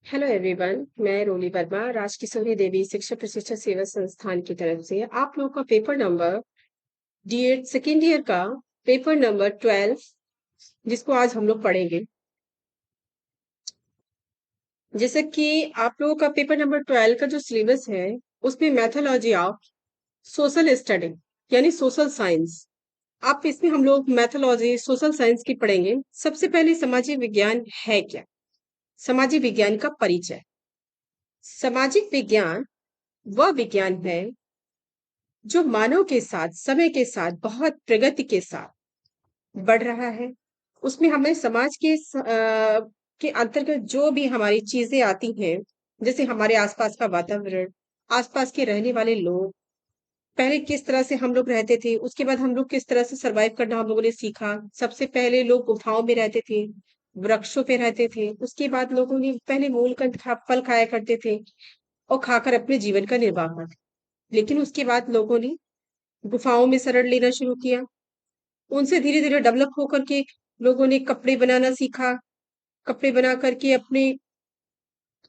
Hello everyone, मैं रोली वर्मा राजकिशोरी देवी शिक्षा प्रशिक्षण सेवा संस्थान की तरफ से आप लोगों का पेपर नंबर डी8 सेकेंड ईयर का पेपर नंबर 12 जिसको आज हम लोग पढ़ेंगे। जैसे कि आप लोगों का पेपर नंबर 12 का जो सिलेबस है उसमें मैथोलॉजी ऑफ सोशल स्टडी यानी सोशल साइंस। आप इसमें हम लोग मैथोलॉजी सोशल साइंस की पढ़ेंगे। सबसे पहले सामाजिक विज्ञान है क्या? सामाजिक विज्ञान का परिचय। सामाजिक विज्ञान वह विज्ञान है जो मानव के साथ समय के साथ बहुत प्रगति के साथ बढ़ रहा है। उसमें हमें समाज के अंतर्गत जो भी हमारी चीजें आती हैं, जैसे हमारे आसपास का वातावरण, आसपास के रहने वाले लोग, पहले किस तरह से हम लोग रहते थे, उसके बाद हम लोग किस तरह से सरवाइव करना हम लोगों ने सीखा। सबसे पहले लोग गुफाओं में रहते थे, वृक्षों पे रहते थे। उसके बाद लोगों ने पहले मूलकंद फल खाया करते थे और खाकर अपने जीवन का निर्वाह करते। लेकिन उसके बाद लोगों ने गुफाओं में शरण लेना शुरू किया। उनसे धीरे धीरे डेवलप होकर के लोगों ने कपड़े बनाना सीखा। कपड़े बना करके अपने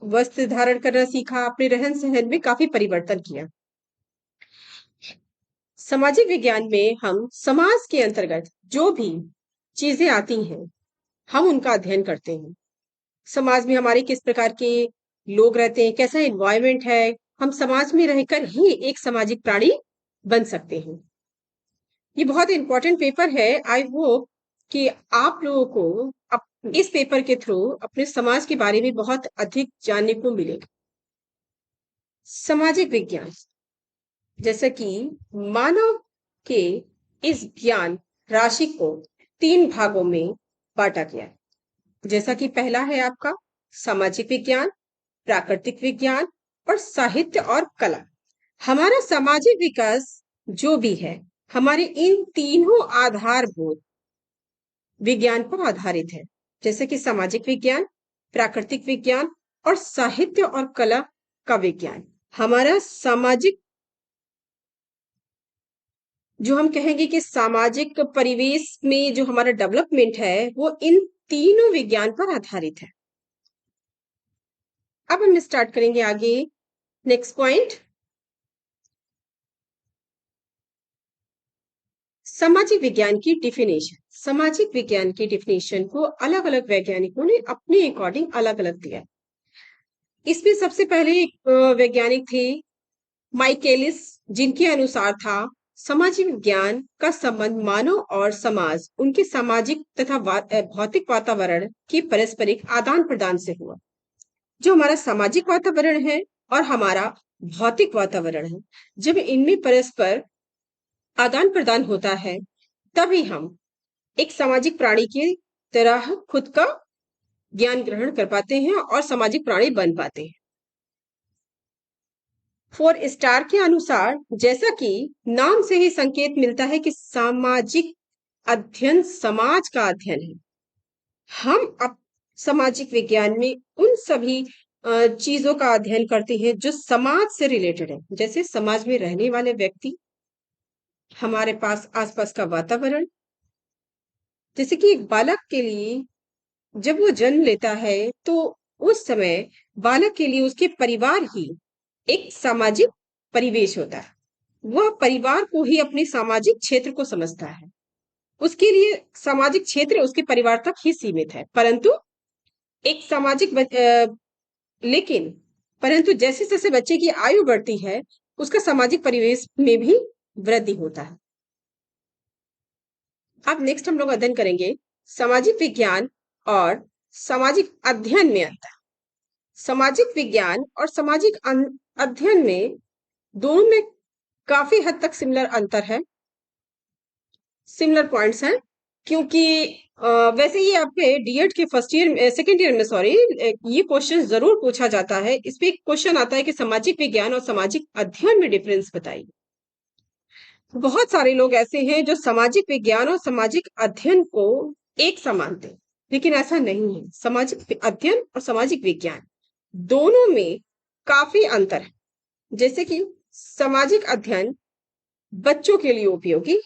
वस्त्र धारण करना सीखा। अपने रहन सहन में काफी परिवर्तन किया। सामाजिक विज्ञान में हम समाज के अंतर्गत जो भी चीजें आती हैं हम उनका अध्ययन करते हैं। समाज में हमारे किस प्रकार के लोग रहते हैं, कैसा एनवायरनमेंट है, हम समाज में रहकर ही एक सामाजिक प्राणी बन सकते हैं। ये बहुत इंपॉर्टेंट पेपर है। आई होप कि आप लोगों को इस पेपर के थ्रू अपने समाज के बारे में बहुत अधिक जानने को मिलेगा। सामाजिक विज्ञान जैसे कि मानव के इस ज्ञान राशि को 3 भागों में बांटा गया है। जैसा कि पहला है आपका सामाजिक विज्ञान, प्राकृतिक विज्ञान और साहित्य और कला। हमारा सामाजिक विकास जो भी है हमारे इन तीनों आधारभूत विज्ञान पर आधारित है। जैसे कि सामाजिक विज्ञान, प्राकृतिक विज्ञान और साहित्य और कला का विज्ञान। हमारा सामाजिक जो हम कहेंगे कि सामाजिक परिवेश में जो हमारा डेवलपमेंट है वो इन तीनों विज्ञान पर आधारित है। अब हम स्टार्ट करेंगे आगे। नेक्स्ट पॉइंट, सामाजिक विज्ञान की डिफिनेशन। सामाजिक विज्ञान की डिफिनेशन को अलग अलग वैज्ञानिकों ने अपने अकॉर्डिंग अलग अलग दिया। इसमें सबसे पहले एक वैज्ञानिक थे माइकेलिस, जिनके अनुसार था सामाजिक विज्ञान का संबंध मानव और समाज उनके सामाजिक तथा भौतिक वातावरण के पारस्परिक आदान प्रदान से हुआ। जो हमारा सामाजिक वातावरण है और हमारा भौतिक वातावरण है, जब इनमें परस्पर आदान प्रदान होता है तभी हम एक सामाजिक प्राणी की तरह खुद का ज्ञान ग्रहण कर पाते हैं और सामाजिक प्राणी बन पाते हैं। 4 स्टार के अनुसार, जैसा कि नाम से ही संकेत मिलता है कि सामाजिक अध्ययन समाज का अध्ययन है। हम अब सामाजिक विज्ञान में उन सभी चीजों का अध्ययन करते हैं जो समाज से रिलेटेड है। जैसे समाज में रहने वाले व्यक्ति, हमारे पास आसपास का वातावरण। जैसे कि एक बालक के लिए जब वो जन्म लेता है तो उस समय बालक के लिए उसके परिवार ही एक सामाजिक परिवेश होता है। वह परिवार को ही अपने सामाजिक क्षेत्र को समझता है। उसके लिए सामाजिक क्षेत्र उसके परिवार तक ही सीमित है। परंतु एक सामाजिक लेकिन परंतु जैसे जैसे बच्चे की आयु बढ़ती है उसका सामाजिक परिवेश में भी वृद्धि होता है। अब नेक्स्ट हम लोग अध्ययन करेंगे सामाजिक विज्ञान और सामाजिक अध्ययन में अंतर। सामाजिक विज्ञान और सामाजिक अध्ययन में दोनों में काफी हद तक सिमिलर अंतर है, सिमिलर पॉइंट्स हैं। क्योंकि वैसे ये आपके डीएड के फर्स्ट ईयर सेकेंड ईयर में सॉरी ये क्वेश्चन जरूर पूछा जाता है। इस पे क्वेश्चन आता है कि सामाजिक विज्ञान और सामाजिक अध्ययन में डिफरेंस बताइए। बहुत सारे लोग ऐसे हैं जो सामाजिक विज्ञान और सामाजिक अध्ययन को एक समान मानते हैं, लेकिन ऐसा नहीं है। सामाजिक अध्ययन और सामाजिक विज्ञान दोनों में काफी अंतर है। जैसे कि सामाजिक अध्ययन बच्चों के लिए उपयोगी,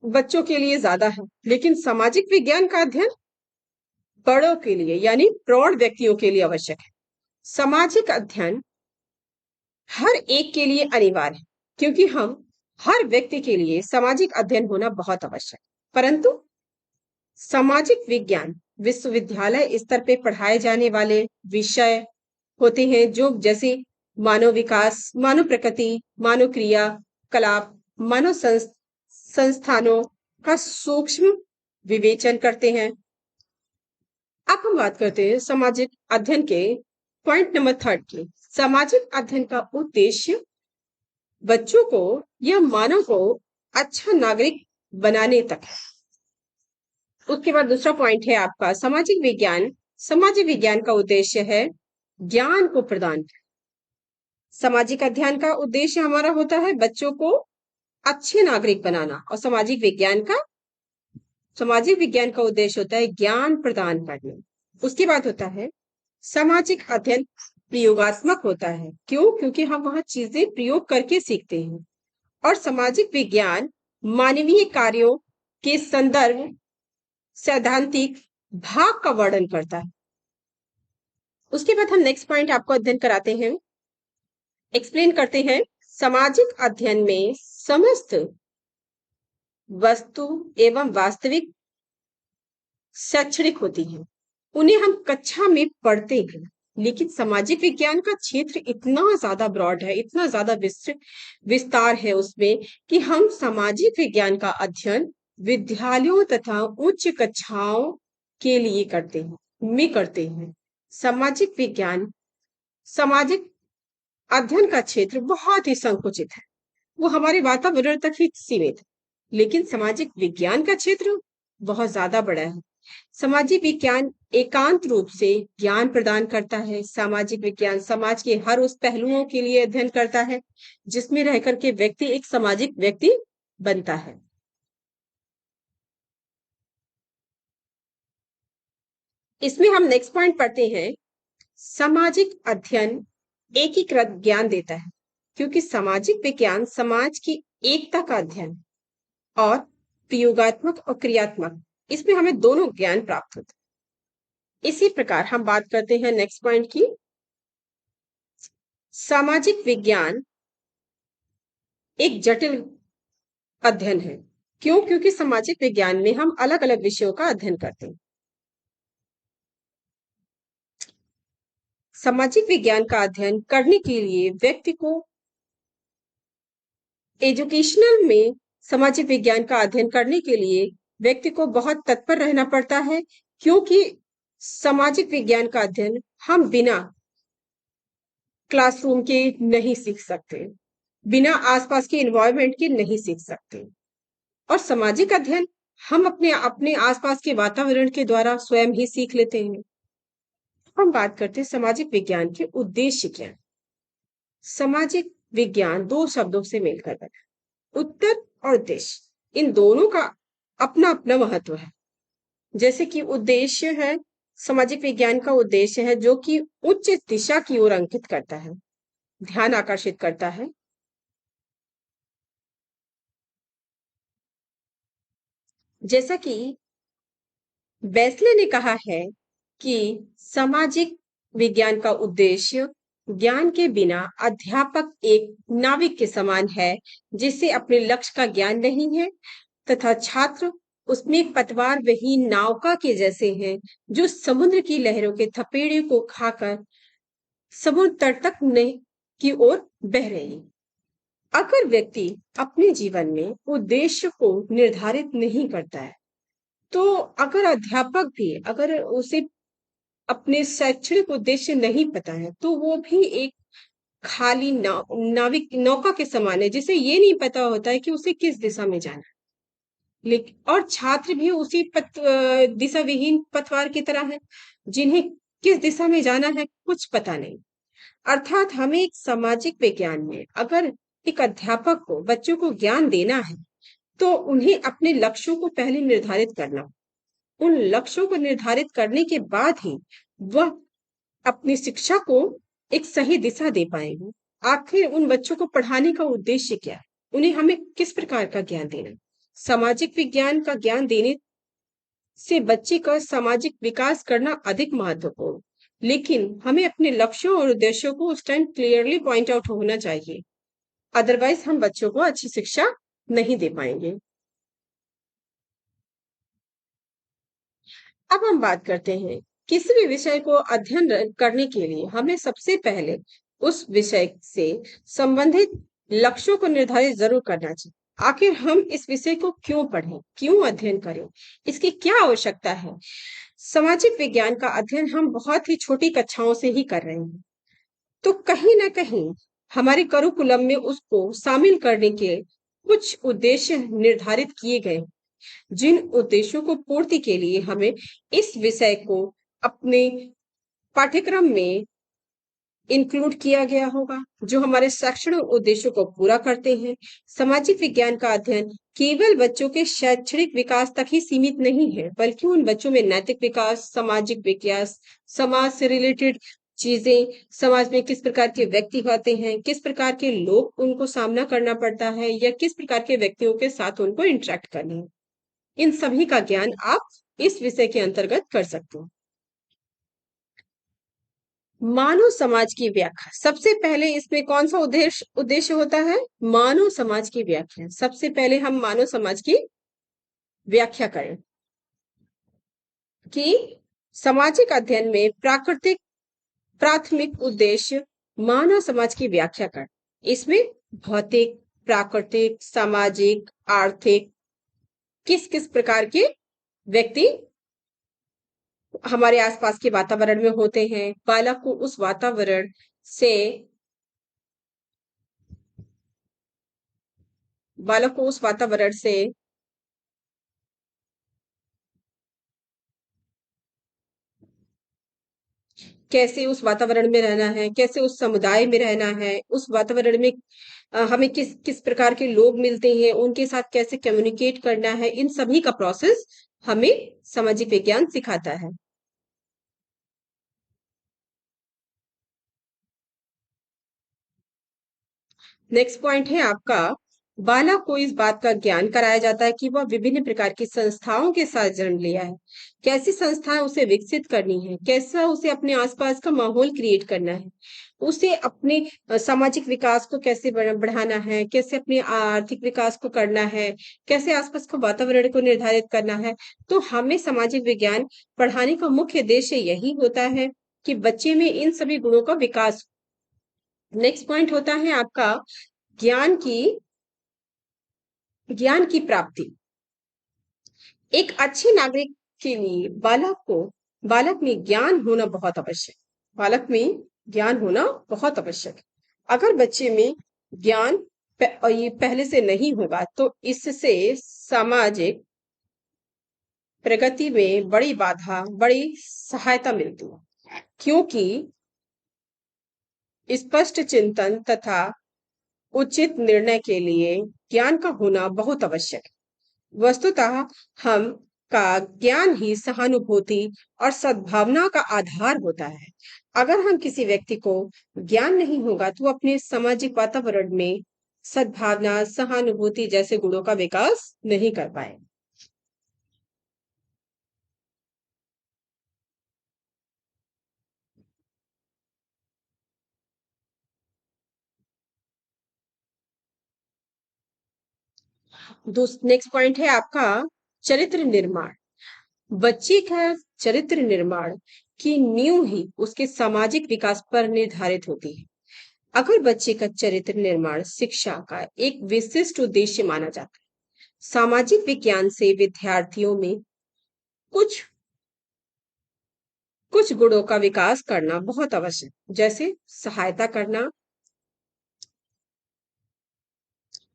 बच्चों के लिए ज्यादा है, लेकिन सामाजिक विज्ञान का अध्ययन बड़ों के लिए यानी प्रौढ़ व्यक्तियों के लिए आवश्यक है। सामाजिक अध्ययन हर एक के लिए अनिवार्य है, क्योंकि हम हर व्यक्ति के लिए सामाजिक अध्ययन होना बहुत आवश्यक है। परंतु सामाजिक विज्ञान विश्वविद्यालय स्तर पे पढ़ाए जाने वाले विषय होते हैं, जो जैसे मानव विकास, मानव प्रकृति, मानव क्रिया कलाप, मानव संस्थानों का सूक्ष्म विवेचन करते हैं। अब हम बात करते हैं सामाजिक अध्ययन के पॉइंट नंबर 3 की। सामाजिक अध्ययन का उद्देश्य बच्चों को या मानव को अच्छा नागरिक बनाने तक है। उसके बाद दूसरा पॉइंट है आपका सामाजिक विज्ञान। सामाजिक विज्ञान का उद्देश्य है ज्ञान को प्रदान। सामाजिक अध्ययन का उद्देश्य हमारा होता है बच्चों को अच्छे नागरिक बनाना, और सामाजिक विज्ञान का उद्देश्य होता है ज्ञान प्रदान करना। उसके बाद होता है सामाजिक अध्ययन प्रयोगात्मक होता है। क्यों? क्योंकि हम वहां चीजें प्रयोग करके सीखते हैं। और सामाजिक विज्ञान मानवीय कार्यों के संदर्भ सैद्धांतिक भाग का वर्णन करता है। उसके बाद हम नेक्स्ट पॉइंट आपको अध्ययन कराते हैं, एक्सप्लेन करते हैं। सामाजिक अध्ययन में समस्त वस्तु एवं वास्तविक शैक्षणिक होती है, उन्हें हम कक्षा में पढ़ते हैं। लेकिन सामाजिक विज्ञान का क्षेत्र इतना ज्यादा ब्रॉड है, इतना ज्यादा विस्तार है उसमें, कि हम सामाजिक विज्ञान का अध्ययन विद्यालयों तथा उच्च कक्षाओं के लिए करते हैं। सामाजिक अध्ययन का क्षेत्र बहुत ही संकुचित है, वो हमारे वातावरण तक ही सीमित है। लेकिन सामाजिक विज्ञान का क्षेत्र बहुत ज्यादा बड़ा है। सामाजिक विज्ञान एकांत रूप से ज्ञान प्रदान करता है। सामाजिक विज्ञान समाज के हर उस पहलुओं के लिए अध्ययन करता है जिसमें रहकर के व्यक्ति एक सामाजिक व्यक्ति बनता है। इसमें हम नेक्स्ट पॉइंट पढ़ते हैं। सामाजिक अध्ययन एकीकृत ज्ञान देता है, क्योंकि सामाजिक विज्ञान समाज की एकता का अध्ययन और प्रयोगात्मक और क्रियात्मक, इसमें हमें दोनों ज्ञान प्राप्त होता है। इसी प्रकार हम बात करते हैं नेक्स्ट पॉइंट की। सामाजिक विज्ञान एक जटिल अध्ययन है। क्यों? क्योंकि सामाजिक विज्ञान में हम अलग अलग विषयों का अध्ययन करते हैं। सामाजिक विज्ञान का अध्ययन करने के लिए व्यक्ति को एजुकेशनल में सामाजिक विज्ञान का अध्ययन करने के लिए व्यक्ति को बहुत तत्पर रहना पड़ता है, क्योंकि सामाजिक विज्ञान का अध्ययन हम बिना क्लासरूम के नहीं सीख सकते, बिना आसपास के एनवायरनमेंट के नहीं सीख सकते। और सामाजिक अध्ययन हम अपने अपने आसपास के वातावरण के द्वारा स्वयं ही सीख लेते हैं। हम बात करते हैं सामाजिक विज्ञान के उद्देश्य क्या है। सामाजिक विज्ञान दो शब्दों से मिलकर बना, उत्तर और उद्देश्य। इन दोनों का अपना अपना महत्व है। जैसे कि उद्देश्य है, सामाजिक विज्ञान का उद्देश्य है जो कि उच्च दिशा की ओर अंकित करता है, ध्यान आकर्षित करता है। जैसा कि बेस्ले ने कहा है कि सामाजिक विज्ञान का उद्देश्य ज्ञान के बिना अध्यापक एक नाविक के समान है, जिसे अपने लक्ष्य का ज्ञान नहीं है, तथा छात्र उसमें पतवार विहीन नौका के जैसे हैं, जो समुद्र की लहरों के थपेड़े को खाकर समुद्र तट तक की ओर बह रही है। अगर व्यक्ति अपने जीवन में उद्देश्य को निर्धारित नहीं करता है, तो अगर अध्यापक भी अगर उसे अपने शैक्षणिक उद्देश्य नहीं पता है, तो वो भी एक खाली नाविक नौका के समान है, जिसे ये नहीं पता होता है कि उसे किस दिशा में जाना है। लेकिन और छात्र भी उसी दिशा विहीन पतवार की तरह है, जिन्हें किस दिशा में जाना है कुछ पता नहीं। अर्थात हमें एक सामाजिक विज्ञान में अगर एक अध्यापक को बच्चों को ज्ञान देना है, तो उन्हें अपने लक्ष्यों को पहले निर्धारित करना, उन लक्ष्यों को निर्धारित करने के बाद ही वह अपनी शिक्षा को एक सही दिशा दे पाएंगे। आखिर उन बच्चों को पढ़ाने का उद्देश्य क्या है, उन्हें हमें किस प्रकार का ज्ञान देना है। सामाजिक विज्ञान का ज्ञान देने से बच्चे का सामाजिक विकास करना अधिक महत्वपूर्ण, लेकिन हमें अपने लक्ष्यों और उद्देश्यों को उस टाइम क्लियरली पॉइंट आउट होना चाहिए। अदरवाइज हम बच्चों को अच्छी शिक्षा नहीं दे पाएंगे। अब हम बात करते हैं, किसी भी विषय को अध्ययन करने के लिए हमें सबसे पहले उस विषय से संबंधित लक्ष्यों को निर्धारित जरूर करना चाहिए। आखिर हम इस विषय को क्यों पढ़ें, क्यों अध्ययन करें, इसकी क्या आवश्यकता है। सामाजिक विज्ञान का अध्ययन हम बहुत ही छोटी कक्षाओं से ही कर रहे हैं, तो कहीं ना कहीं हमारे करिकुलम में उसको शामिल करने के कुछ उद्देश्य निर्धारित किए गए, जिन उद्देश्यों को पूर्ति के लिए हमें इस विषय को अपने पाठ्यक्रम में इंक्लूड किया गया होगा, जो हमारे शैक्षणिक उद्देश्यों को पूरा करते हैं। सामाजिक विज्ञान का अध्ययन केवल बच्चों के शैक्षणिक विकास तक ही सीमित नहीं है, बल्कि उन बच्चों में नैतिक विकास, सामाजिक विकास, समाज से रिलेटेड चीजें, समाज में किस प्रकार के व्यक्ति होते हैं, किस प्रकार के लोग उनको सामना करना पड़ता है, या किस प्रकार के व्यक्तियों के साथ उनको इंटरेक्ट करना है, इन सभी का ज्ञान आप इस विषय के अंतर्गत कर सकते हो। मानव समाज की व्याख्या, सबसे पहले इसमें कौन सा उद्देश्य उद्देश्य होता है, मानव समाज की व्याख्या। सबसे पहले हम मानव समाज की व्याख्या करें कि सामाजिक अध्ययन में प्राकृतिक प्राथमिक उद्देश्य मानव समाज की व्याख्या कर। इसमें भौतिक, प्राकृतिक, सामाजिक, आर्थिक, किस किस प्रकार के व्यक्ति हमारे आसपास के वातावरण में होते हैं, बालक को उस वातावरण से बालक को उस वातावरण से कैसे उस वातावरण में रहना है, कैसे उस समुदाय में रहना है, उस वातावरण में हमें किस किस प्रकार के लोग मिलते हैं, उनके साथ कैसे कम्युनिकेट करना है, इन सभी का प्रोसेस हमें सामाजिक विज्ञान सिखाता है। नेक्स्ट पॉइंट है आपका, बालक को इस बात का ज्ञान कराया जाता है कि वह विभिन्न प्रकार की संस्थाओं के साथ जन्म लिया है, कैसी संस्थाएं उसे विकसित करनी है, कैसा उसे अपने आसपास का माहौल क्रिएट करना है, उसे अपने सामाजिक विकास को कैसे बढ़ाना है, कैसे अपने आर्थिक विकास को करना है, कैसे आसपास का वातावरण को निर्धारित करना है। तो हमें सामाजिक विज्ञान पढ़ाने का मुख्य उद्देश्य यही होता है कि बच्चे में इन सभी गुणों का विकास। नेक्स्ट पॉइंट होता है आपका, ज्ञान की ज्ञान की प्राप्ति। एक अच्छे नागरिक के लिए बालक में ज्ञान होना बहुत आवश्यक, बालक में ज्ञान होना बहुत आवश्यक है। अगर बच्चे में ज्ञान ये पहले से नहीं होगा तो इससे सामाजिक प्रगति में बड़ी बाधा, बड़ी सहायता मिलती है, क्योंकि स्पष्ट चिंतन तथा उचित निर्णय के लिए ज्ञान का होना बहुत आवश्यक है। वस्तुतः हम का ज्ञान ही सहानुभूति और सद्भावना का आधार होता है। अगर हम किसी व्यक्ति को ज्ञान नहीं होगा तो अपने सामाजिक वातावरण में सद्भावना, सहानुभूति जैसे गुणों का विकास नहीं कर पाए। नेक्स्ट पॉइंट है आपका, चरित्र निर्माण। बच्चे का चरित्र निर्माण की नींव ही उसके सामाजिक विकास पर निर्धारित होती है। अगर बच्चे का चरित्र निर्माण शिक्षा का एक विशिष्ट उद्देश्य माना जाता है, सामाजिक विज्ञान से विद्यार्थियों में कुछ कुछ गुणों का विकास करना बहुत आवश्यक, जैसे सहायता करना,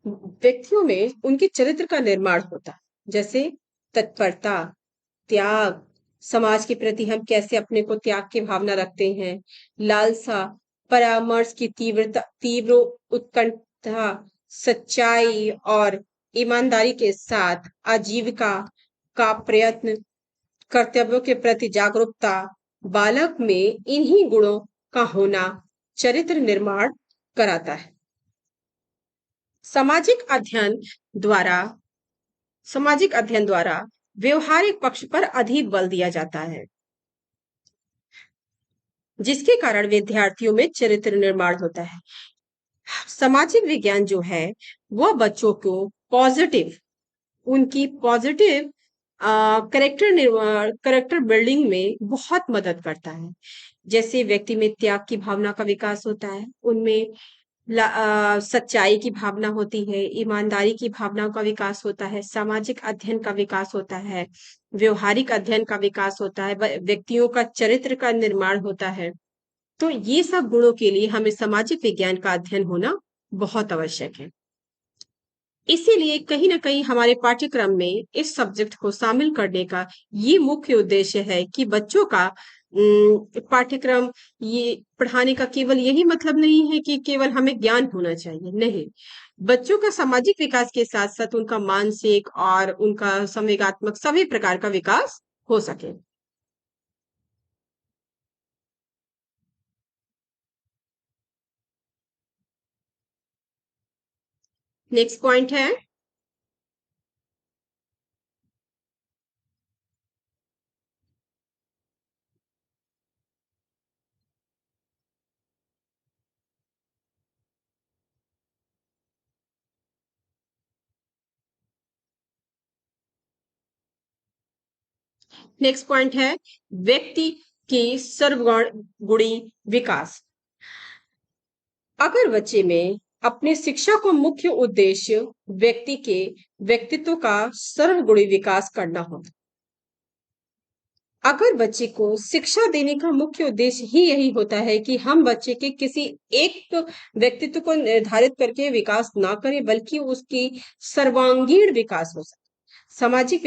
व्यक्तियों में उनके चरित्र का निर्माण होता है, जैसे तत्परता, त्याग, समाज के प्रति हम कैसे अपने को त्याग की भावना रखते हैं, लालसा, परामर्श की तीव्र उत्कंठा, सच्चाई और ईमानदारी के साथ आजीविका का प्रयत्न, कर्तव्यों के प्रति जागरूकता। बालक में इन्हीं गुणों का होना चरित्र निर्माण कराता है। सामाजिक अध्ययन द्वारा सामाजिक अध्ययन द्वारा व्यवहारिक पक्ष पर अधिक बल दिया जाता है, जिसके कारण विद्यार्थियों में चरित्र निर्माण होता है। सामाजिक विज्ञान जो है वह बच्चों को पॉजिटिव उनकी पॉजिटिव करेक्टर निर्माण करेक्टर बिल्डिंग में बहुत मदद करता है। जैसे व्यक्ति में त्याग की भावना का विकास होता है, उनमें सच्चाई की भावना होती है, ईमानदारी की भावना का विकास होता है, सामाजिक अध्ययन का विकास होता है, व्यवहारिक अध्ययन का विकास होता है, व्यक्तियों का चरित्र का निर्माण होता है। तो ये सब गुणों के लिए हमें सामाजिक विज्ञान का अध्ययन होना बहुत आवश्यक है। इसीलिए कहीं ना कहीं हमारे पाठ्यक्रम में इस सब्जेक्ट को शामिल करने का ये मुख्य उद्देश्य है कि बच्चों का पाठ्यक्रम ये पढ़ाने का केवल यही मतलब नहीं है कि केवल हमें ज्ञान होना चाहिए, नहीं। बच्चों का सामाजिक विकास के साथ साथ उनका मानसिक और उनका संवेगात्मक सभी प्रकार का विकास हो सके। नेक्स्ट पॉइंट है, नेक्स्ट पॉइंट है व्यक्ति की सर्वगुण गुणी विकास। अगर बच्चे में अपने शिक्षा को मुख्य उद्देश्य व्यक्ति के व्यक्तित्व का सर्वगुणी विकास करना हो, अगर बच्चे को शिक्षा देने का मुख्य उद्देश्य ही यही होता है कि हम बच्चे के किसी एक व्यक्तित्व को निर्धारित करके विकास ना करें, बल्कि उसकी सर्वांगीण विकास हो सके। सामाजिक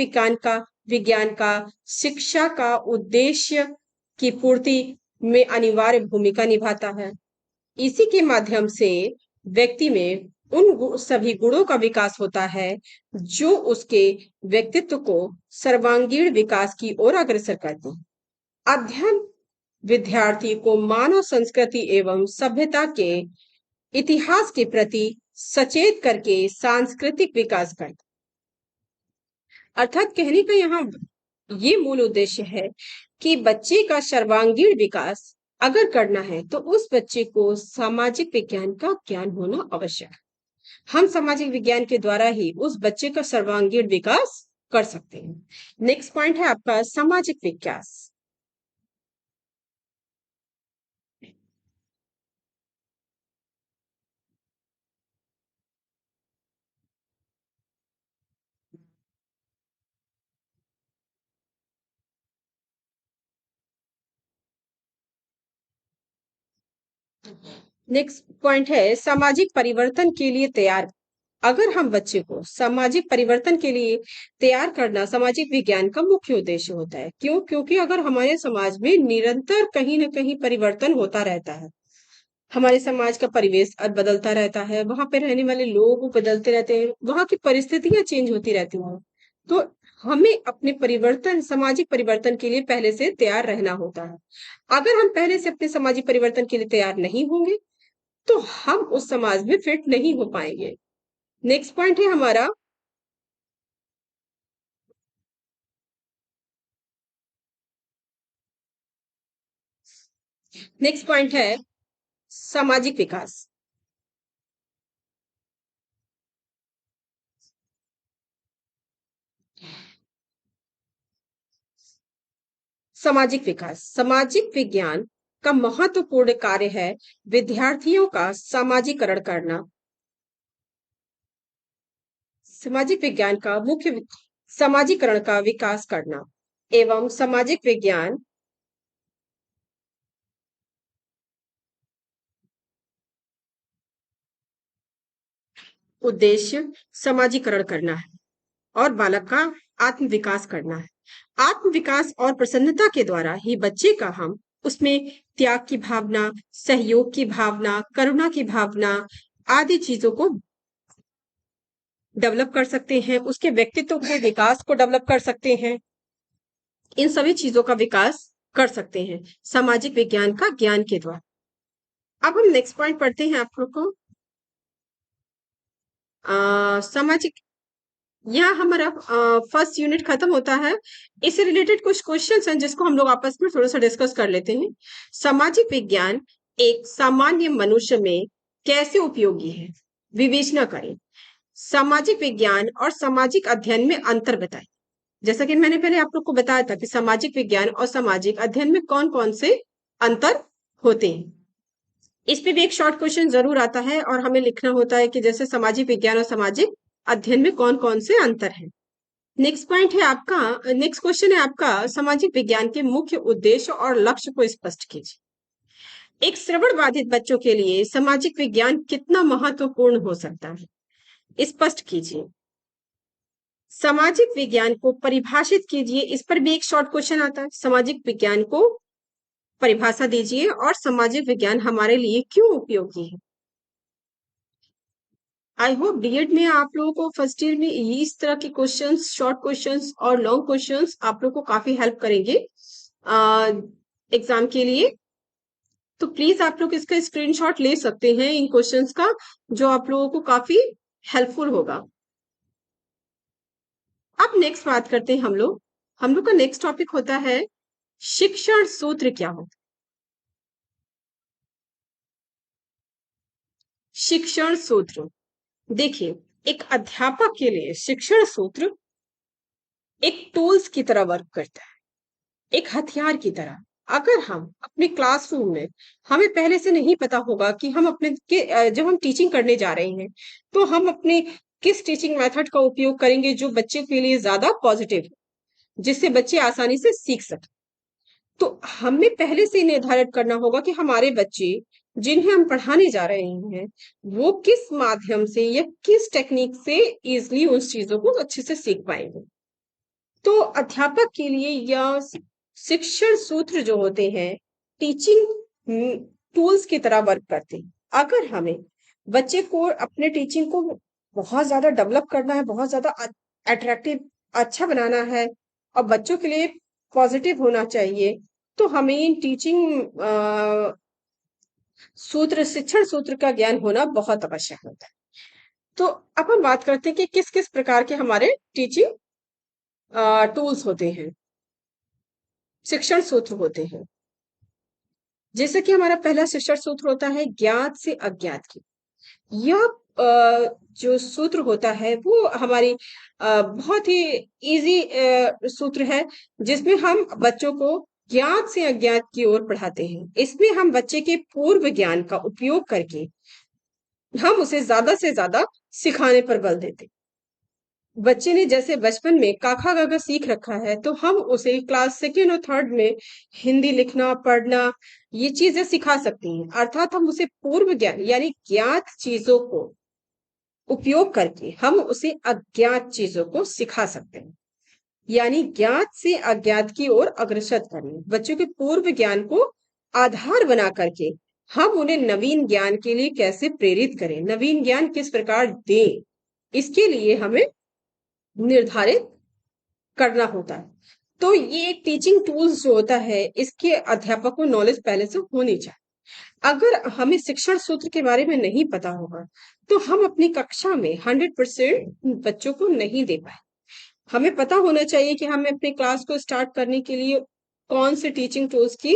विज्ञान का शिक्षा का उद्देश्य की पूर्ति में अनिवार्य भूमिका निभाता है। इसी के माध्यम से व्यक्ति में उन सभी गुणों का विकास होता है जो उसके व्यक्तित्व को सर्वांगीण विकास की ओर अग्रसर करते हैं। अध्ययन विद्यार्थी को मानव संस्कृति एवं सभ्यता के इतिहास के प्रति सचेत करके सांस्कृतिक विकास करता है। अर्थात कहने का यहाँ ये मूल उद्देश्य है कि बच्चे का सर्वांगीण विकास अगर करना है तो उस बच्चे को सामाजिक विज्ञान का ज्ञान होना आवश्यक है। हम सामाजिक विज्ञान के द्वारा ही उस बच्चे का सर्वांगीण विकास कर सकते हैं। नेक्स्ट पॉइंट है आपका सामाजिक विकास। नेक्स्ट पॉइंट है सामाजिक परिवर्तन के लिए तैयार। अगर हम बच्चे को सामाजिक परिवर्तन के लिए तैयार करना सामाजिक विज्ञान का मुख्य उद्देश्य होता है। क्यों? क्योंकि अगर हमारे समाज में निरंतर कहीं ना कहीं परिवर्तन होता रहता है, हमारे समाज का परिवेश बदलता रहता है, वहां पे रहने वाले लोग बदलते रहते हैं, वहां की परिस्थितियां चेंज होती रहती हैं, तो हमें अपने परिवर्तन सामाजिक परिवर्तन के लिए पहले से तैयार रहना होता है। अगर हम पहले से अपने सामाजिक परिवर्तन के लिए तैयार नहीं होंगे तो हम उस समाज में फिट नहीं हो पाएंगे। नेक्स्ट पॉइंट है हमारा नेक्स्ट पॉइंट है सामाजिक विकास। सामाजिक विज्ञान का महत्वपूर्ण कार्य है विद्यार्थियों का सामाजिकरण करना। सामाजिक विज्ञान का मुख्य सामाजिकरण का विकास करना एवं सामाजिक विज्ञान उद्देश्य समाजीकरण करना है और बालक का आत्म विकास करना है। आत्म विकास और प्रसन्नता के द्वारा ही बच्चे का हम उसमें त्याग की भावना, सहयोग की भावना, करुणा की भावना आदि चीजों को डेवलप कर सकते हैं, उसके व्यक्तित्व के विकास को डेवलप कर सकते हैं, इन सभी चीजों का विकास कर सकते हैं सामाजिक विज्ञान का ज्ञान के द्वारा। अब हम नेक्स्ट पॉइंट पढ़ते हैं आप लोग को। सामाजिक यहाँ हमारा फर्स्ट यूनिट खत्म होता है। इससे रिलेटेड कुछ क्वेश्चंस हैं जिसको हम लोग आपस में थोड़ा सा डिस्कस कर लेते हैं। सामाजिक विज्ञान एक सामान्य मनुष्य में कैसे उपयोगी है, विवेचना करें। सामाजिक विज्ञान और सामाजिक अध्ययन में अंतर बताएं। जैसा कि मैंने पहले आप लोग को बताया था कि सामाजिक विज्ञान और सामाजिक अध्ययन में कौन कौन से अंतर होते हैं। इस पे भी एक शॉर्ट क्वेश्चन जरूर आता है और हमें लिखना होता है कि जैसे सामाजिक विज्ञान और सामाजिक अध्ययन में कौन कौन से अंतर हैं। नेक्स्ट पॉइंट है आपका, नेक्स्ट क्वेश्चन है आपका, सामाजिक विज्ञान के मुख्य उद्देश्य और लक्ष्य को स्पष्ट कीजिए। एक श्रवण बाधित बच्चों के लिए सामाजिक विज्ञान कितना महत्वपूर्ण हो सकता है, स्पष्ट कीजिए। सामाजिक विज्ञान को परिभाषित कीजिए, इस पर भी एक शॉर्ट क्वेश्चन आता है। सामाजिक विज्ञान को परिभाषा दीजिए और सामाजिक विज्ञान हमारे लिए क्यों उपयोगी है। आई होप डीएड में आप लोगों को फर्स्ट ईयर में इस तरह के क्वेश्चंस, शॉर्ट क्वेश्चंस और लॉन्ग क्वेश्चंस आप लोगों को काफी हेल्प करेंगे एग्जाम के लिए। तो प्लीज आप लोग इसका स्क्रीनशॉट ले सकते हैं इन क्वेश्चंस का, जो आप लोगों को काफी हेल्पफुल होगा। अब नेक्स्ट बात करते हैं हम लोग का नेक्स्ट टॉपिक होता है शिक्षण सूत्र क्या होता है। शिक्षण सूत्र, देखिए, एक अध्यापक के लिए शिक्षण सूत्र एक टूल्स की तरह वर्क करता है, एक हथियार की तरह। अगर हम अपने क्लासरूम में, हमें पहले से नहीं पता होगा कि हम जब हम टीचिंग करने जा रहे हैं तो हम अपने किस टीचिंग मेथड का उपयोग करेंगे जो बच्चे के लिए ज्यादा पॉजिटिव हो, जिससे बच्चे आसानी से सीख सके। तो हमें पहले से निर्धारित करना होगा कि हमारे बच्चे जिन्हें हम पढ़ाने जा रहे हैं वो किस माध्यम से या किस टेक्निक से इजिली उन चीजों को अच्छे से सीख पाएंगे। तो अध्यापक के लिए या शिक्षण सूत्र जो होते हैं टीचिंग टूल्स की तरह वर्क करते हैं। अगर हमें बच्चे को अपने टीचिंग को बहुत ज्यादा डेवलप करना है, बहुत ज्यादा अट्रैक्टिव, अच्छा बनाना है और बच्चों के लिए पॉजिटिव होना चाहिए, तो हमें इन टीचिंग सूत्र, शिक्षण सूत्र का ज्ञान होना बहुत आवश्यक होता है। तो अब हम बात करते हैं कि किस किस प्रकार के हमारे टीचिंग टूल्स होते हैं, शिक्षण सूत्र होते हैं। जैसे कि हमारा पहला शिक्षण सूत्र होता है ज्ञात से अज्ञात की। यह जो सूत्र होता है वो हमारी बहुत ही इजी सूत्र है, जिसमें हम बच्चों को ज्ञात से अज्ञात की ओर बढ़ाते हैं। इसमें हम बच्चे के पूर्व ज्ञान का उपयोग करके हम उसे ज्यादा से ज्यादा सिखाने पर बल देते हैं। बच्चे ने जैसे बचपन में काखा गागा सीख रखा है तो हम उसे क्लास सेकेंड और थर्ड में हिंदी लिखना, पढ़ना, ये चीजें सिखा सकती हैं। अर्थात हम उसे पूर्व ज्ञान यानी ज्ञात चीजों को उपयोग करके हम उसे अज्ञात चीजों को सिखा सकते हैं। यानी ज्ञात से अज्ञात की ओर अग्रसर करना, बच्चों के पूर्व ज्ञान को आधार बना करके हम उन्हें नवीन ज्ञान के लिए कैसे प्रेरित करें, नवीन ज्ञान किस प्रकार दें, इसके लिए हमें निर्धारित करना होता है। तो ये एक टीचिंग टूल्स जो होता है इसके अध्यापक को नॉलेज पहले से होनी चाहिए। अगर हमें शिक्षण सूत्र के बारे में नहीं पता होगा तो हम अपनी कक्षा में 100% बच्चों को नहीं दे पाए। हमें पता होना चाहिए कि हमें अपनी क्लास को स्टार्ट करने के लिए कौन से टीचिंग टूल्स की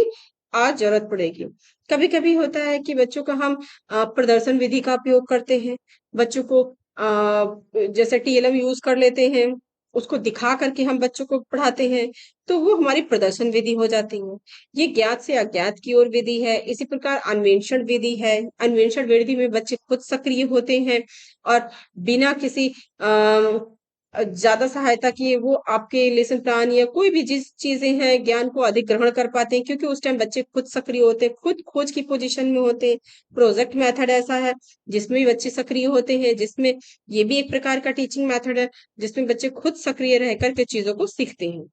आज जरूरत पड़ेगी। कभी कभी होता है कि बच्चों का हम प्रदर्शन विधि का उपयोग करते हैं, बच्चों को जैसे टीएलएम यूज कर लेते हैं, उसको दिखा करके हम बच्चों को पढ़ाते हैं, तो वो हमारी प्रदर्शन विधि हो जाती है। ये ज्ञात से अज्ञात की ओर विधि है। इसी प्रकार अन्वेषण विधि है। अन्वेषण विधि में बच्चे खुद सक्रिय होते हैं और बिना किसी ज्यादा सहायता किए वो आपके लेसन प्लान या कोई भी जिस चीजें हैं ज्ञान को अधिक ग्रहण कर पाते हैं, क्योंकि उस टाइम बच्चे खुद सक्रिय होते हैं, खुद खोज की पोजीशन में होते हैं। प्रोजेक्ट मेथड ऐसा है जिसमें भी बच्चे सक्रिय होते हैं, जिसमें ये भी एक प्रकार का टीचिंग मेथड है जिसमें बच्चे खुद सक्रिय रह करके चीजों को सीखते हैं।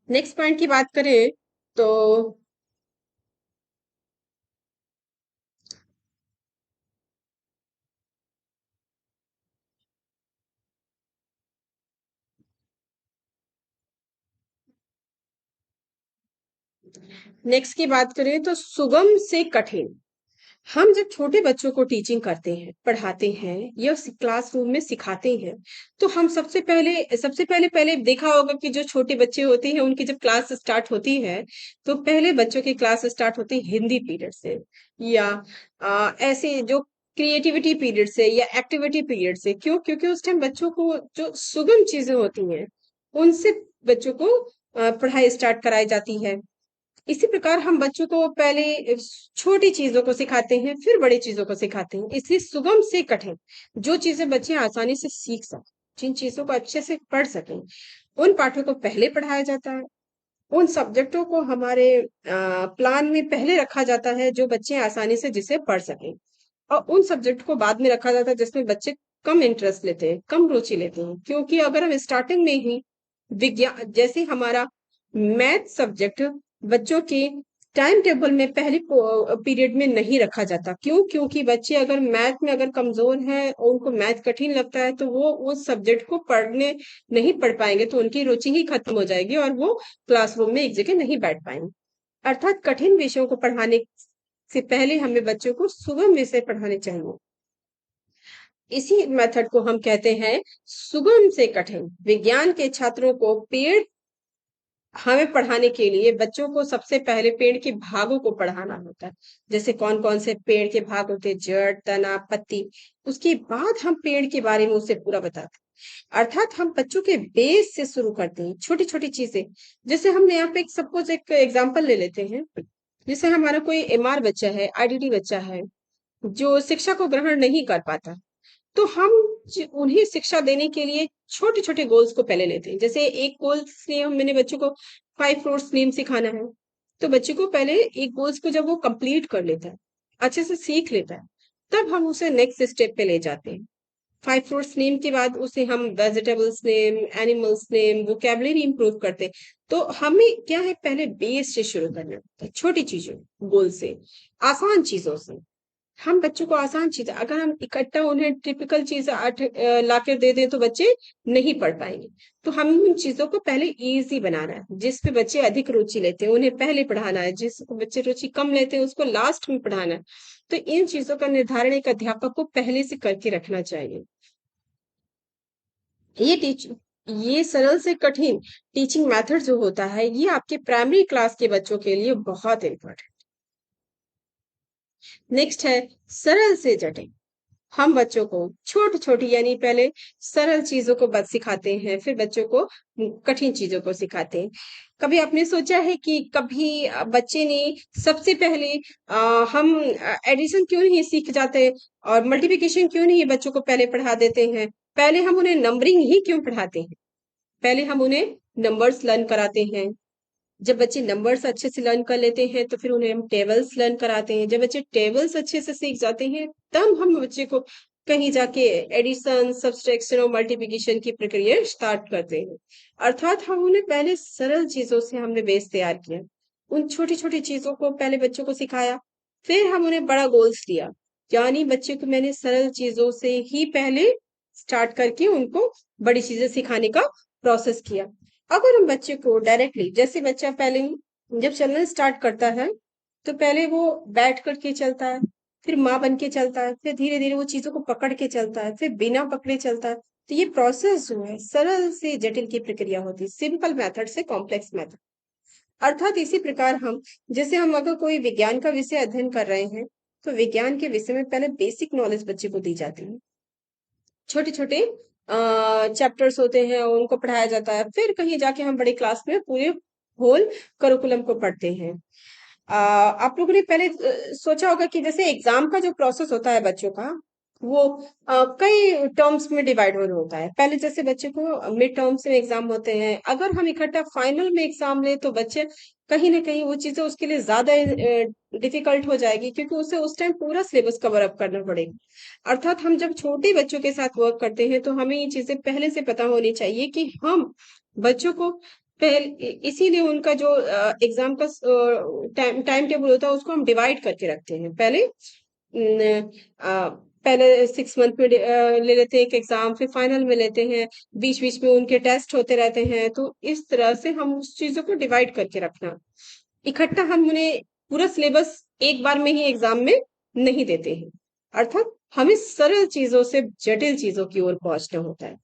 नेक्स्ट पॉइंट की बात करें तो नेक्स्ट की बात करें तो सुगम से कठिन। हम जब छोटे बच्चों को टीचिंग करते हैं, पढ़ाते हैं या क्लासरूम में सिखाते हैं, तो हम सबसे पहले देखा होगा कि जो छोटे बच्चे होते हैं, उनकी जब क्लास स्टार्ट होती है, तो पहले बच्चों की क्लास स्टार्ट होती है हिंदी पीरियड से या ऐसे जो क्रिएटिविटी पीरियड से या एक्टिविटी पीरियड से। क्यों? क्योंकि उस टाइम बच्चों को जो सुगम चीजें होती हैं, उनसे बच्चों को पढ़ाई स्टार्ट कराई जाती है। इसी प्रकार हम बच्चों को पहले छोटी चीजों को सिखाते हैं, फिर बड़ी चीजों को सिखाते हैं। इसलिए सुगम से कठिन, जो चीजें बच्चे आसानी से सीख सकें, जिन चीजों को अच्छे से पढ़ सकें, उन पाठों को पहले पढ़ाया जाता है। उन सब्जेक्टों को हमारे प्लान में पहले रखा जाता है, जो बच्चे आसानी से जिसे पढ़ सकें, और उन सब्जेक्ट को बाद में रखा जाता है जिसमें बच्चे कम इंटरेस्ट लेते हैं, कम रुचि लेते हैं। क्योंकि अगर हम स्टार्टिंग में ही विज्ञान जैसे हमारा मैथ सब्जेक्ट बच्चों के टाइम टेबल में पहले पीरियड में नहीं रखा जाता। क्यों? क्योंकि बच्चे अगर मैथ में अगर कमजोर हैं और उनको मैथ कठिन लगता है, तो वो उस सब्जेक्ट को पढ़ने नहीं पढ़ पाएंगे, तो उनकी रुचि ही खत्म हो जाएगी और वो क्लासरूम में एक जगह नहीं बैठ पाएंगे। अर्थात कठिन विषयों को पढ़ाने से पहले हमें बच्चों को सुगम विषय पढ़ाने चाहिए। इसी मेथड को हम कहते हैं सुगम से कठिन। विज्ञान के छात्रों को पेड़ हमें पढ़ाने के लिए बच्चों को सबसे पहले पेड़ के भागों को पढ़ाना होता है। जैसे कौन कौन से पेड़ के भाग होते हैं, जड़, तना, पत्ती। उसके बाद हम पेड़ के बारे में उसे पूरा बताते हैं। अर्थात हम बच्चों के बेस से शुरू करते हैं, छोटी छोटी चीजें। जैसे हमने यहाँ पे एक सपोज एक एग्जाम्पल ले लेते हैं। जैसे हमारा कोई एमआर बच्चा है, आईडीडी बच्चा है, जो शिक्षा को ग्रहण नहीं कर पाता, तो हम उन्हें शिक्षा देने के लिए छोटे छोटे गोल्स को पहले लेते हैं। जैसे एक गोल से मैंने बच्चों को 5 फ्रूट्स नेम सिखाना है, तो बच्चे को पहले एक गोल्स को जब वो कंप्लीट कर लेता है, अच्छे से सीख लेता है, तब हम उसे नेक्स्ट स्टेप पे ले जाते हैं। 5 फ्रूट्स नेम के बाद उसे हम vegetables name, animals name, vocabulary improve करते हैं। तो हमें क्या है, पहले बेस से शुरू करना होता है, छोटी चीजों, गोल से, आसान चीजों से। हम बच्चों को आसान चीज, अगर हम इकट्ठा उन्हें टिपिकल चीज ला कर दे दें, तो बच्चे नहीं पढ़ पाएंगे। तो हम उन चीजों को पहले इजी बनाना है, जिस पे बच्चे अधिक रुचि लेते हैं उन्हें पहले पढ़ाना है, जिस बच्चे रुचि कम लेते हैं उसको लास्ट में पढ़ाना है। तो इन चीजों का निर्धारण एक अध्यापक को पहले से करके रखना चाहिए। ये टीच ये सरल से कठिन टीचिंग मेथड जो होता है, ये आपके प्राइमरी क्लास के बच्चों के लिए बहुत इंपॉर्टेंट। नेक्स्ट है सरल से जटिल। हम बच्चों को छोटी छोटी यानी पहले सरल चीजों को बस सिखाते हैं, फिर बच्चों को कठिन चीजों को सिखाते हैं। कभी आपने सोचा है कि कभी बच्चे ने सबसे पहले हम एडिशन क्यों नहीं सीख जाते और मल्टीप्लिकेशन क्यों नहीं बच्चों को पहले पढ़ा देते हैं? पहले हम उन्हें नंबरिंग ही क्यों पढ़ाते हैं? पहले हम उन्हें नंबर्स लर्न कराते हैं। जब बच्चे नंबर्स अच्छे से लर्न कर लेते हैं, तो फिर उन्हें हम टेबल्स लर्न कराते हैं। जब बच्चे टेबल्स अच्छे से सीख जाते हैं, तब हम बच्चे को कहीं जाके एडिशन, सब्सट्रैक्शन और मल्टीप्लिकेशन की प्रक्रिया स्टार्ट करते हैं। अर्थात हम उन्हें पहले सरल चीजों से हमने बेस तैयार किया, उन छोटी छोटी चीजों को पहले बच्चों को सिखाया, फिर हम उन्हें बड़ा गोल्स दिया। यानी बच्चे को मैंने सरल चीजों से ही पहले स्टार्ट करके उनको बड़ी चीजें सिखाने का प्रोसेस किया। अगर हम बच्चे को डायरेक्टली, जैसे बच्चा पहले जब चलना स्टार्ट करता है, तो पहले वो बैठ करके चलता है, फिर माँ बन के चलता है, फिर धीरे धीरे वो चीजों को पकड़ के चलता है, फिर बिना पकड़े चलता है। तो ये प्रोसेस जो है, सरल से जटिल की प्रक्रिया होती है, सिंपल मेथड से कॉम्प्लेक्स मेथड। अर्थात इसी प्रकार हम, जैसे हम अगर कोई विज्ञान का विषय अध्ययन कर रहे हैं, तो विज्ञान के विषय में पहले बेसिक नॉलेज बच्चे को दी जाती है। छोटे छोटे चैप्टर्स होते हैं, उनको पढ़ाया जाता है, फिर कहीं जाके हम बड़ी क्लास में पूरे होल करिकुलम को पढ़ते हैं। आप लोगों ने पहले सोचा होगा कि जैसे एग्जाम का जो प्रोसेस होता है बच्चों का, वो कई टर्म्स में डिवाइड होता है। पहले जैसे बच्चे को मिड टर्म्स में एग्जाम होते हैं, अगर हम इकट्ठा फाइनल में एग्जाम ले, तो बच्चे कहीं ना कहीं वो चीजें उसके लिए ज्यादा डिफिकल्ट हो जाएगी, क्योंकि उसे उस टाइम पूरा सिलेबस कवर अप करना पड़ेगा। अर्थात हम जब छोटे बच्चों के साथ वर्क करते हैं, तो हमें ये चीजें पहले से पता होनी चाहिए कि हम बच्चों को पहले, इसीलिए उनका जो एग्जाम का टाइम टाइम टेबल होता है, उसको हम डिवाइड करके रखते हैं। पहले 6 मंथ में ले लेते हैं एक एग्जाम, फिर फाइनल में लेते हैं, बीच बीच में उनके टेस्ट होते रहते हैं। तो इस तरह से हम उस चीजों को डिवाइड करके रखना, इकट्ठा हम उन्हें पूरा सिलेबस एक बार में ही एग्जाम में नहीं देते हैं। अर्थात हमें सरल चीजों से जटिल चीजों की ओर पहुंचना होता है।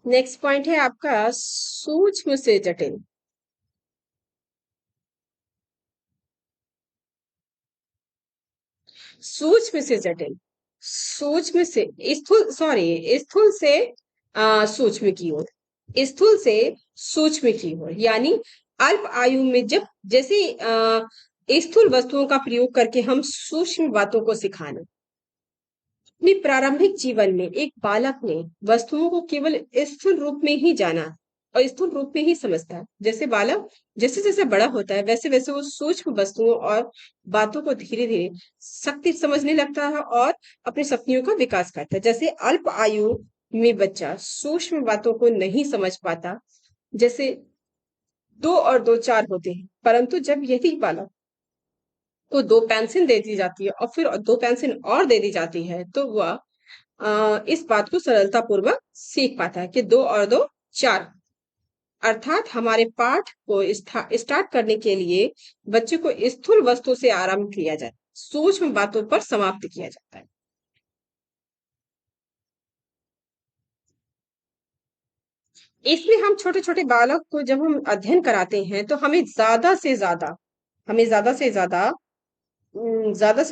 नेक्स्ट पॉइंट है आपका सूक्ष्म से जटिल। सूक्ष्म से जटिल, सूक्ष्म से स्थूल, सॉरी, स्थूल से सूक्ष्म की ओर, स्थूल से सूक्ष्म की ओर, यानी अल्प आयु में जब जैसे स्थूल वस्तुओं का प्रयोग करके हम सूक्ष्म बातों को सिखाना। अपने प्रारंभिक जीवन में एक बालक ने वस्तुओं को केवल स्थूल रूप में ही जाना और स्थूल रूप में ही समझता है। जैसे बालक जैसे जैसे बड़ा होता है वैसे वैसे वो सूक्ष्म वस्तुओं और बातों को धीरे धीरे शक्ति समझने लगता है और अपनी शक्तियों का विकास करता है। जैसे अल्प आयु में बच्चा सूक्ष्म बातों को नहीं समझ पाता, जैसे दो और दो चार होते हैं, परंतु जब यही बालक को दो पेंसिल दे दी जाती है और फिर दो पेंसिल और दे दी जाती है तो वह इस बात को सरलता पूर्वक सीख पाता है कि दो और दो चार। अर्थात हमारे पाठ को स्टार्ट करने के लिए बच्चे को स्थूल वस्तु से आरंभ किया जाए, सूक्ष्म बातों पर समाप्त किया जाता है। इसलिए हम छोटे छोटे बालक को जब हम अध्ययन कराते हैं तो हमें ज्यादा से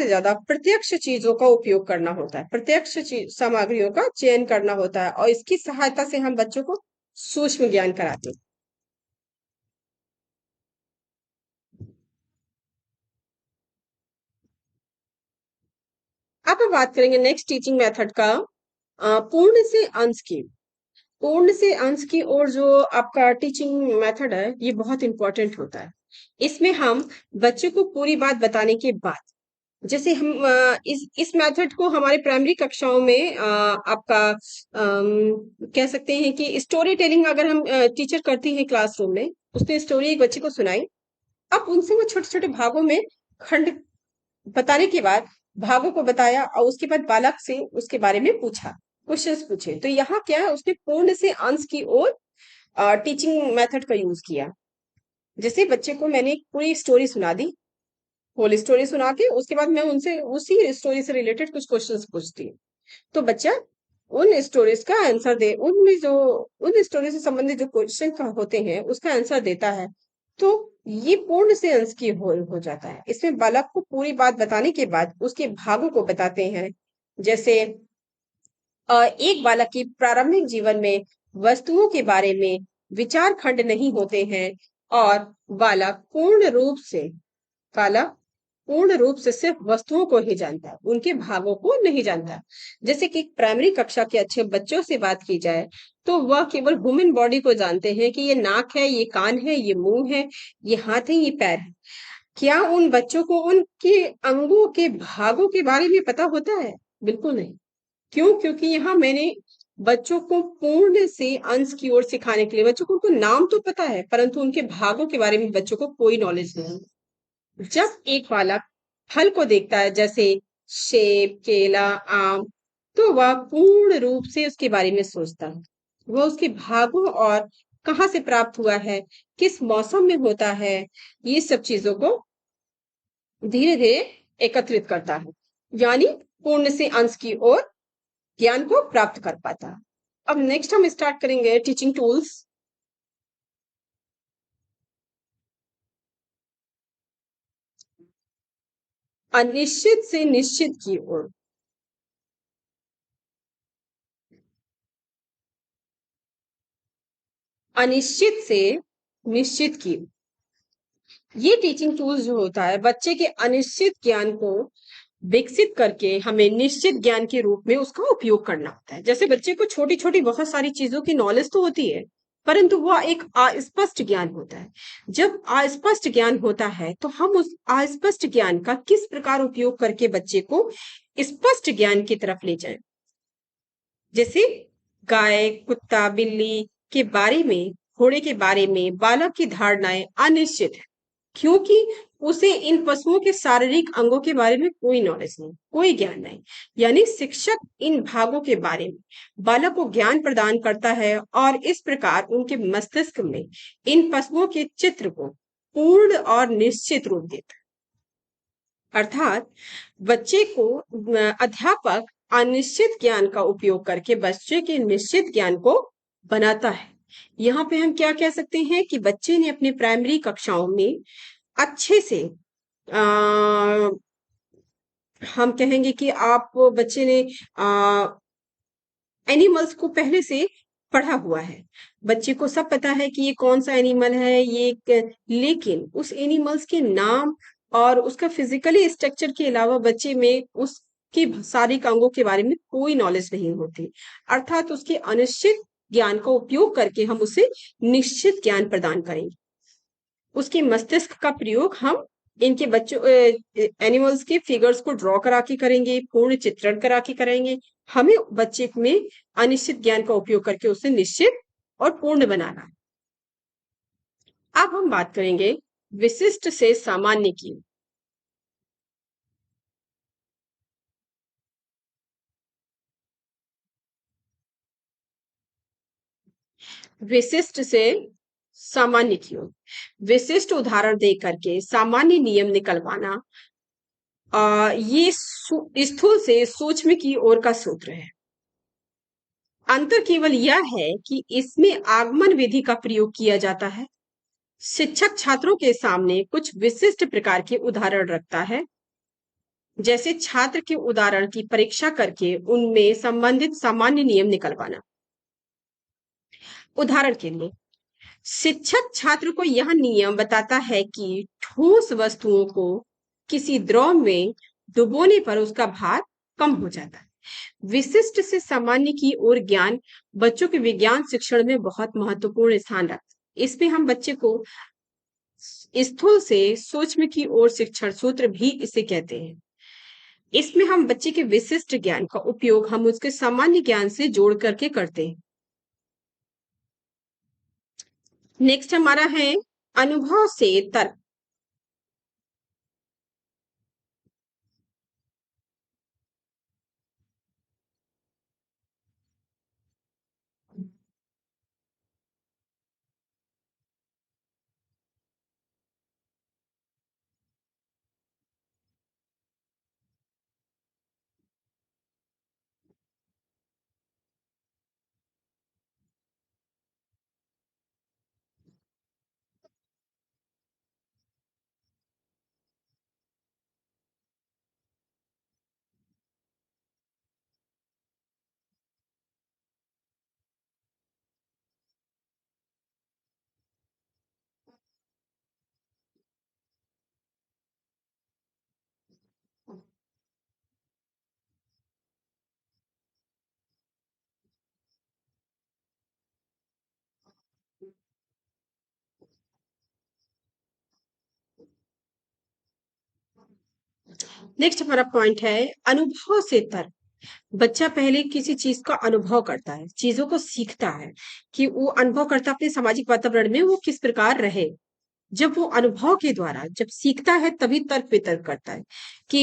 ज्यादा प्रत्यक्ष चीजों का उपयोग करना होता है, प्रत्यक्ष चीज सामग्रियों का चयन करना होता है और इसकी सहायता से हम बच्चों को सूक्ष्म ज्ञान कराते हैं। अब हम बात करेंगे नेक्स्ट टीचिंग मेथड का, पूर्ण से अंश की। पूर्ण से अंश की और जो आपका टीचिंग मेथड है ये बहुत इंपॉर्टेंट होता है। इसमें हम बच्चे को पूरी बात बताने के बाद, जैसे हम इस मेथड को हमारे प्राइमरी कक्षाओं में आपका कह सकते हैं कि स्टोरी टेलिंग अगर हम टीचर करती है क्लासरूम में, उसने स्टोरी एक बच्चे को सुनाई, अब उनसे वो छोटे छोटे भागों में खंड बताने के बाद भागों को बताया और उसके बाद बालक से उसके बारे में पूछा, क्वेश्चंस पूछे। तो यहाँ क्या है, उसने पूर्ण से अंश की ओर टीचिंग मेथड का यूज किया। जैसे बच्चे को मैंने एक पूरी स्टोरी सुना दी, होल स्टोरी सुना के उसके बाद मैं उनसे उसी स्टोरी से रिलेटेड कुछ क्वेश्चंस पूछती हूँ। तो बच्चा उन स्टोरीज का आंसर दे, उनमें जो उन स्टोरी से संबंधित जो क्वेश्चन का होते हैं उसका आंसर देता है। तो ये पूर्ण से अंश की हो जाता है। इसमें बालक को पूरी बात बताने के बाद उसके भागों को बताते हैं। जैसे एक बालक की प्रारंभिक जीवन में वस्तुओं के बारे में विचार खंड नहीं होते हैं और बालक पूर्ण रूप से सिर्फ वस्तुओं को ही जानता है, उनके भागों को नहीं जानता। जैसे कि प्राइमरी कक्षा के अच्छे बच्चों से बात की जाए तो वह केवल ह्यूमन बॉडी को जानते हैं कि ये नाक है, ये कान है, ये मुंह है, ये हाथ है, ये पैर है। क्या उन बच्चों को उनके अंगों के भागों के बारे में पता होता है? बिल्कुल नहीं। क्यों? क्योंकि यहाँ मैंने बच्चों को पूर्ण से अंश की ओर सिखाने के लिए, बच्चों को उनको नाम तो पता है परंतु उनके भागों के बारे में बच्चों को कोई नॉलेज नहीं है। जब एक बालक फल को देखता है जैसे सेब, केला, आम, तो वह पूर्ण रूप से उसके बारे में सोचता है। वह उसके भागों और कहाँ से प्राप्त हुआ है, किस मौसम में होता है, ये सब चीजों को धीरे धीरे एकत्रित करता है, यानी पूर्ण से अंश की ओर ज्ञान को प्राप्त कर पाता है। अब नेक्स्ट हम स्टार्ट करेंगे टीचिंग टूल्स। अनिश्चित से निश्चित की ओर। अनिश्चित से निश्चित की, ये टीचिंग टूल्स जो होता है बच्चे के अनिश्चित ज्ञान को विकसित करके हमें निश्चित ज्ञान के रूप में उसका उपयोग करना होता है। जैसे बच्चे को छोटी छोटी बहुत सारी चीजों की नॉलेज तो होती है परंतु वह एक अस्पष्ट ज्ञान होता है। जब अस्पष्ट ज्ञान होता है तो हम उस अस्पष्ट ज्ञान का किस प्रकार उपयोग करके बच्चे को स्पष्ट ज्ञान की तरफ ले जाएं। जैसे गाय, कुत्ता, बिल्ली के बारे में, घोड़े के बारे में बालक की धारणाएं अनिश्चित है, क्योंकि उसे इन पशुओं के शारीरिक अंगों के बारे में कोई नॉलेज नहीं, कोई ज्ञान नहीं। यानी शिक्षक इन भागों के बारे में बालक को ज्ञान प्रदान करता है और इस प्रकार उनके मस्तिष्क में इन पशुओं के चित्र को पूर्ण और निश्चित रूप देता है। अर्थात बच्चे को अध्यापक अनिश्चित ज्ञान का उपयोग करके बच्चे के निश्चित ज्ञान को बनाता है। यहाँ पे हम क्या कह सकते हैं कि बच्चे ने अपनी प्राइमरी कक्षाओं में अच्छे से आ, हम कहेंगे कि आप बच्चे ने एनिमल्स को पहले से पढ़ा हुआ है। बच्चे को सब पता है कि ये कौन सा एनिमल है, लेकिन उस एनिमल्स के नाम और उसका फिजिकली स्ट्रक्चर के अलावा बच्चे में उसके शारीरिक अंगों के बारे में कोई नॉलेज नहीं होती। अर्थात उसके अनिश्चित ज्ञान का उपयोग करके हम उसे निश्चित ज्ञान प्रदान करेंगे। उसके मस्तिष्क का प्रयोग हम इनके बच्चों एनिमल्स के फिगर्स को ड्रॉ करा के करेंगे, पूर्ण चित्रण करा के करेंगे। हमें बच्चे में अनिश्चित ज्ञान का उपयोग करके उसे निश्चित और पूर्ण बनाना है। अब हम बात करेंगे विशिष्ट से सामान्य की। विशिष्ट से सामान्य की ओर विशिष्ट उदाहरण दे करके सामान्य नियम निकलवाना, ये स्थूल से सूक्ष्म की ओर का सूत्र है। अंतर केवल यह है कि इसमें आगमन विधि का प्रयोग किया जाता है। शिक्षक छात्रों के सामने कुछ विशिष्ट प्रकार के उदाहरण रखता है, जैसे छात्र के उदाहरण की परीक्षा करके उनमें संबंधित सामान्य नियम निकलवाना। उदाहरण के लिए शिक्षक छात्र को यह नियम बताता है कि ठोस वस्तुओं को किसी द्रव में डुबोने पर उसका भार कम हो जाता है। विशिष्ट से सामान्य की ओर ज्ञान बच्चों के विज्ञान शिक्षण में बहुत महत्वपूर्ण स्थान रखता है। इसमें हम बच्चे को स्थूल से सूक्ष्म की ओर शिक्षण सूत्र भी इसे कहते हैं। इसमें हम बच्चे के विशिष्ट ज्ञान का उपयोग हम उसके सामान्य ज्ञान से जोड़ करके करते हैं। नेक्स्ट हमारा है अनुभव से तर्क। नेक्स्ट हमारा पॉइंट है अनुभव से तर्क। बच्चा पहले किसी चीज का अनुभव करता है, चीजों को सीखता है कि वो अनुभव करता है अपने सामाजिक वातावरण में वो किस प्रकार रहे। जब वो अनुभव के द्वारा जब सीखता है तभी तर्क वितर्क करता है कि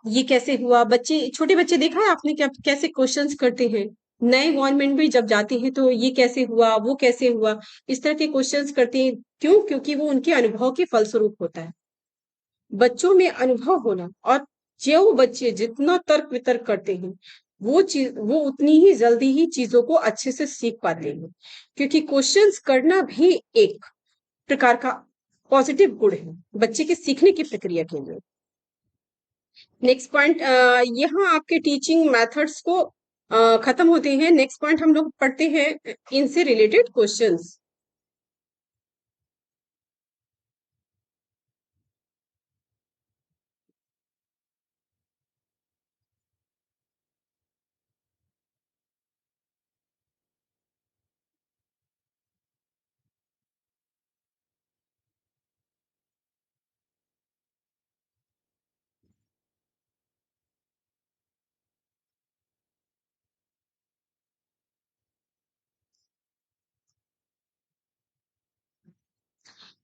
ये कैसे हुआ। बच्चे, छोटे बच्चे देखा है आपने क्या कैसे क्वेश्चंस करते हैं। नए इन्वायरमेंट में जब जाते हैं तो ये कैसे हुआ, वो कैसे हुआ, इस तरह के क्वेश्चंस करते हैं। क्यों? क्योंकि वो उनके अनुभव के फलस्वरूप होता है। बच्चों में अनुभव होना, और जो बच्चे जितना तर्क वितर्क करते हैं वो उतनी ही जल्दी ही चीजों को अच्छे से सीख पाते हैं, क्योंकि क्वेश्चंस करना भी एक प्रकार का पॉजिटिव गुण है बच्चे के सीखने की प्रक्रिया के लिए। नेक्स्ट पॉइंट, यहाँ आपके टीचिंग मेथड्स को खत्म होते हैं। नेक्स्ट पॉइंट हम लोग पढ़ते हैं इनसे रिलेटेड क्वेश्चंस।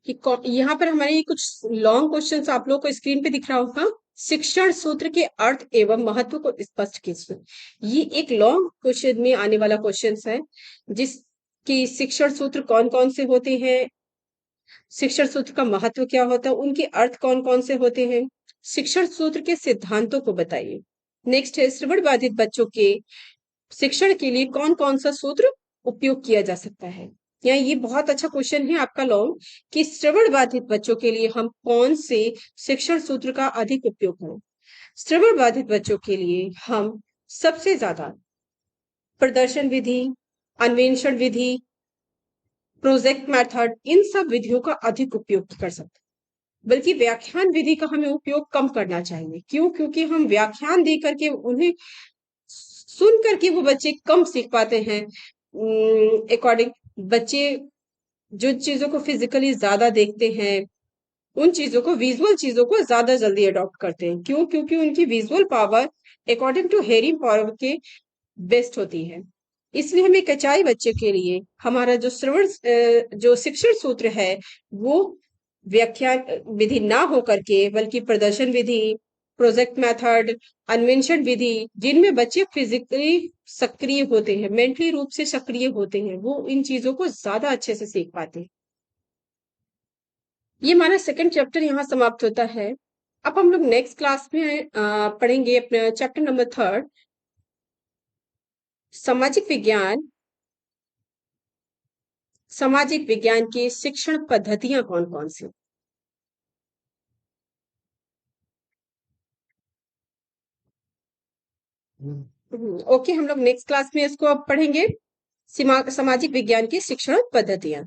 कि यहाँ पर हमारे कुछ लॉन्ग क्वेश्चंस आप लोगों को स्क्रीन पे दिख रहा होगा। शिक्षण सूत्र के अर्थ एवं महत्व को स्पष्ट कीजिए। ये एक लॉन्ग क्वेश्चन में आने वाला क्वेश्चन है, जिसकी शिक्षण सूत्र कौन कौन से होते हैं, शिक्षण सूत्र का महत्व क्या होता है, उनके अर्थ कौन कौन से होते हैं, शिक्षण सूत्र के सिद्धांतों को बताइए। नेक्स्ट है श्रवण बाधित बच्चों के शिक्षण के लिए कौन कौन सा सूत्र उपयोग किया जा सकता है। या ये बहुत अच्छा क्वेश्चन है आपका लॉन्ग, कि श्रवण बाधित बच्चों के लिए हम कौन से शिक्षण सूत्र का अधिक उपयोग करें। श्रवण बाधित बच्चों के लिए हम सबसे ज्यादा प्रदर्शन विधि, अन्वेषण विधि, प्रोजेक्ट मेथड, इन सब विधियों का अधिक उपयोग कर सकते हैं। बल्कि व्याख्यान विधि का हमें उपयोग कम करना चाहिए। क्यों? क्योंकि हम व्याख्यान दे करके उन्हें सुन करके वो बच्चे कम सीख पाते हैं। अकॉर्डिंग बच्चे जो चीजों को फिजिकली ज्यादा देखते हैं, उन चीजों को, विजुअल चीजों को ज्यादा जल्दी अडॉप्ट करते हैं। क्यों? क्योंकि उनकी visual power according to hearing power के बेस्ट होती है। इसलिए हमें कचाई बच्चे के लिए हमारा जो जो शिक्षण सूत्र है, वो व्याख्यान विधि ना हो करके बल्कि प्रदर्शन विधि, प्रोजेक्ट मेथड, अन्वेषण विधि, जिनमें बच्चे फिजिकली सक्रिय होते हैं, मेंटली रूप से सक्रिय होते हैं, वो इन चीजों को ज्यादा अच्छे से सीख पाते हैं। ये हमारा सेकंड चैप्टर यहाँ समाप्त होता है। अब हम लोग नेक्स्ट क्लास में पढ़ेंगे अपना चैप्टर नंबर 3, सामाजिक विज्ञान। सामाजिक विज्ञान की शिक्षण पद्धतियां कौन कौन सी। ओके, हम लोग नेक्स्ट क्लास में इसको अब पढ़ेंगे, सामाजिक विज्ञान की शिक्षण पद्धतियां।